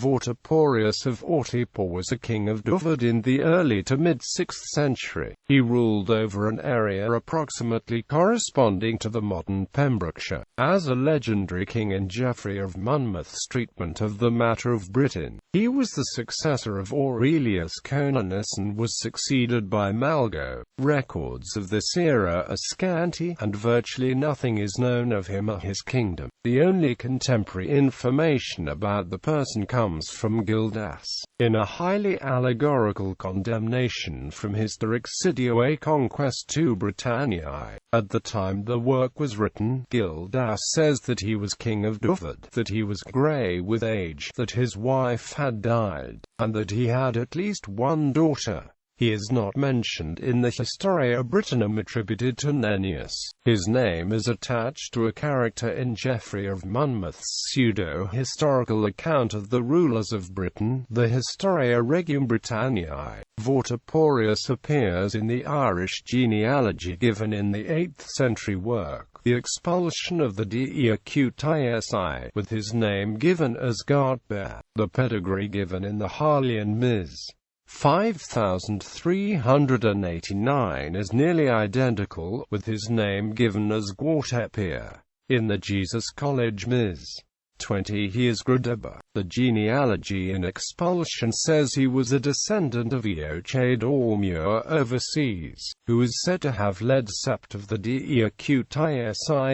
Vortiporius of Vortipor was a king of Dyfed in the early to mid-6th century. He ruled over an area approximately corresponding to the modern Pembrokeshire. As a legendary king in Geoffrey of Monmouth's treatment of the matter of Britain, he was the successor of Aurelius Conanus and was succeeded by Malgo.Records of this era as scanty, and virtually nothing is known of him or his kingdom. The only contemporary information about the person comes from Gildas, in a highly allegorical condemnation from Historic.Britanniae. At the time the work was written, Gildas says that he was king of Dyfed, that he was grey with age, that his wife had died, and that he had at least one daughter. He is not mentioned in the Historia Britannicum attributed to Nennius. His name is attached to a character in Geoffrey of Monmouth's pseudo-historical account of the rulers of Britain, the Historia Regum Britanniae. Vortiporius appears in the Irish genealogy given in the 8th century work, The Expulsion of the Dyfed, with his name given as Gartbear. The pedigree given in the Harleian Ms. 5389 is nearly identical, with his name given as Vortipor. In the Jesus College Ms. 20 he is Gradeba. The genealogy in Expulsion says he was a descendant of Eochaid Ormur overseas, who is said to have led sept of the Dyfed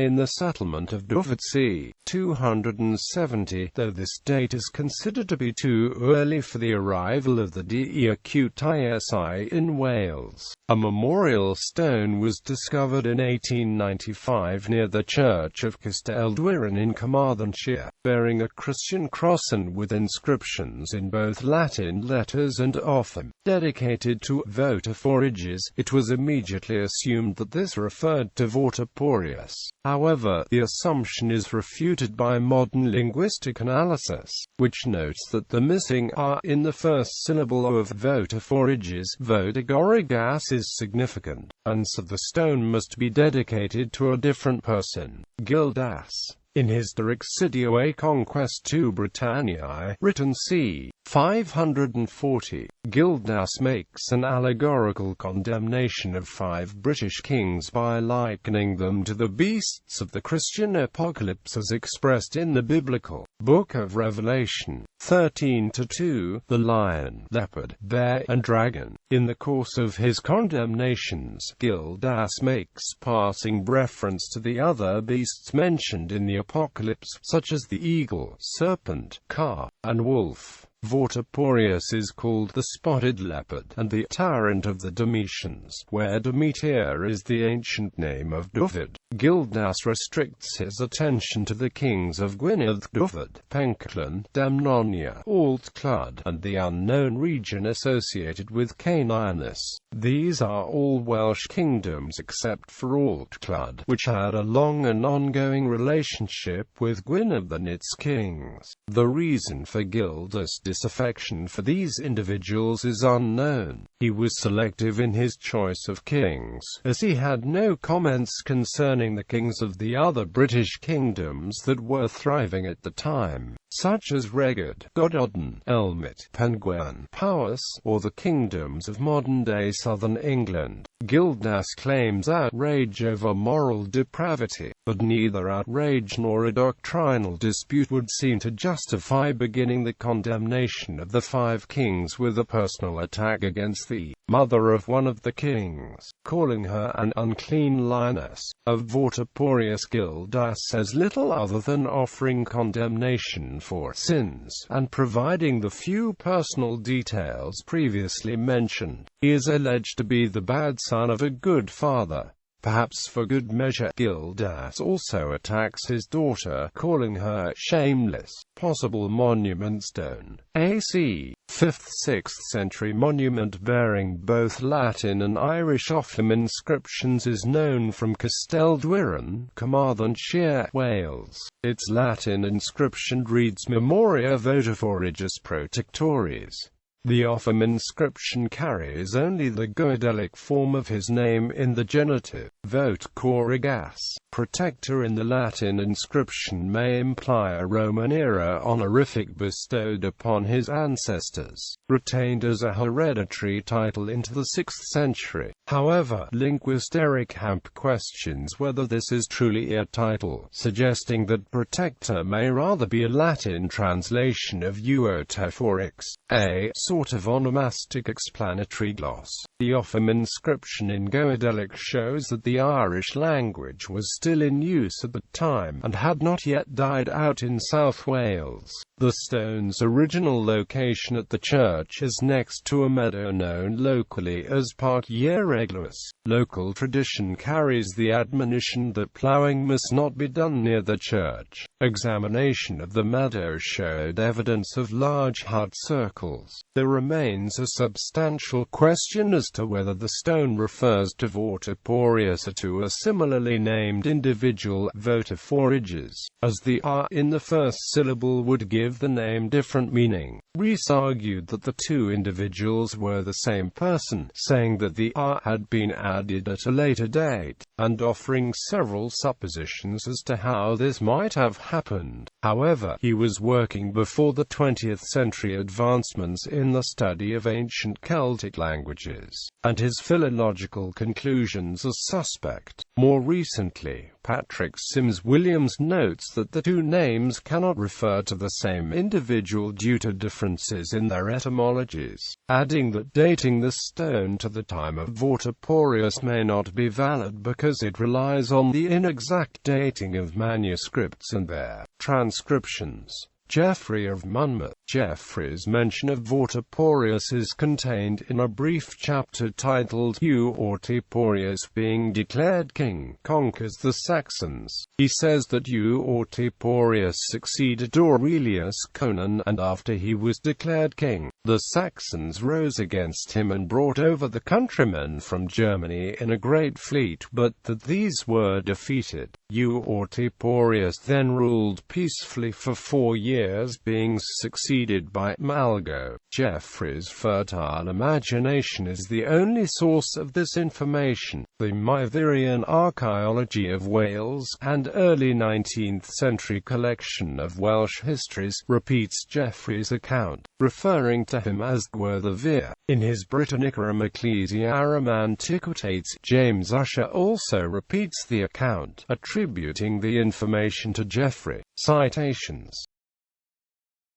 in the settlement of Dyfed c. 270, though this date is considered to be too early for the arrival of the Dyfed in Wales. A memorial stone was discovered in 1895 near the church of Castelldwyran in Carmarthenshire, bearing a Christian cross and with inscriptions in both Latin letters and often dedicated to Vortiporius. It was immediately assumed that this referred to Vortiporius. However, the assumption is refuted by modern linguistic analysis, which notes that the missing R in the first syllable of Vortiporius, Vortiporius, is significant, and so the stone must be dedicated to a different person. Gildas, in his Historic.Britanniae, written c. 540, Gildas makes an allegorical condemnation of 5 British kings by likening them to the beasts of the Christian apocalypse as expressed in the biblical Book of Revelation 13:2, the lion, leopard, bear, and dragon. In the course of his condemnations, Gildas makes passing reference to the other beasts mentioned in the apocalypse, such as the eagle, serpent, car, and wolf. Vortiporius is called the spotted leopard, and the tyrant of the Domitians, where Demeter is the ancient name of Dyfed. Gildas restricts his attention to the kings of Gwynedd, Dyfed, Pencllan, Damnonia, Altclud, and the unknown region associated with Cananus. These are all Welsh kingdoms except for Altclud, which had a long and ongoing relationship with Gwynedd and its kings. The reason for Gildas' disaffection for these individuals is unknown. He was selective in his choice of kings, as he had no comments concerning the kings of the other British kingdoms that were thriving at the time, such as Reged, Gododin, Elmet, Penguin, Powys, or the kingdoms of modern-day southern England. Gildas claims outrage over moral depravity, but neither outrage nor a doctrinal dispute would seem to justify beginning the condemnation of the 5 kings with a personal attack against the mother of one of the kings, calling her an unclean lioness. Of Vortiporius, Gildas says little other than offering condemnation for sins, and providing the few personal details previously mentioned. He is alleged to be the bad son of a good father. Perhaps for good measure, Gildas also attacks his daughter, calling her shameless. Possible monument stone. A.C. 5th-6th century monument bearing both Latin and Irish ophtham inscriptions is known from Castelldwyran, Carmarthenshire, Wales. Its Latin inscription reads Memoria Vortiporius Protectoris. The ophtham inscription carries only the Goidelic form of his name in the genitive. Vortiporius, protector in the Latin inscription may imply a Roman-era honorific bestowed upon his ancestors, retained as a hereditary title into the 6th century. However, LinguisticDemographer questions whether this is truly a title, suggesting that protector may rather be a Latin translation of Vortiporius, a sort of onomastic explanatory gloss. The Offham inscription in Goidelic shows that the Irish language was still in use at the time, and had not yet died out in South Wales. The stone's original location at the church is next to a meadow known locally as Parc Regulus. Local tradition carries the admonition that ploughing must not be done near the church. Examination of the meadow showed evidence of large hut circles. There remains a substantial question as to whether the stone refers to Vortiporius or to a similarly named individual, Vortiporius, as the R in the first syllable would give the name different meaning. Rees argued that the two individuals were the same person, saying that the R had been added at a later date, and offering several suppositions as to how this might have happened. However, he was working before the 20th century advancements in the study of ancient Celtic languages, and his philological conclusions are suspect. More recently, Patrick Sims Williams notes that the two names cannot refer to the same individual due to differences in their etymologies, adding that dating the stone to the time of Vortiporius may not be valid because it relies on the inexact dating of manuscripts and their transcriptions. Geoffrey of Monmouth. Geoffrey's mention of Vortiporius is contained in a brief chapter titled Vortiporius being declared king, conquers the Saxons. He says that Vortiporius succeeded Aurelius Conanus, and after he was declared king, the Saxons rose against him and brought over the countrymen from Germany in a great fleet, but that these were defeated. Vortiporius then ruled peacefully for 4 years, being succeeded by Malgo. Geoffrey's fertile imagination is the only source of this information. The Mythyrian Archaeology of Wales, and early 19th century collection of Welsh histories, repeats Geoffrey's account, referring to him as Gwerthyr. In his Britannicarum Ecclesiarum Antiquitates, James Ussher also repeats the account, attributing the information to Geoffrey. Citations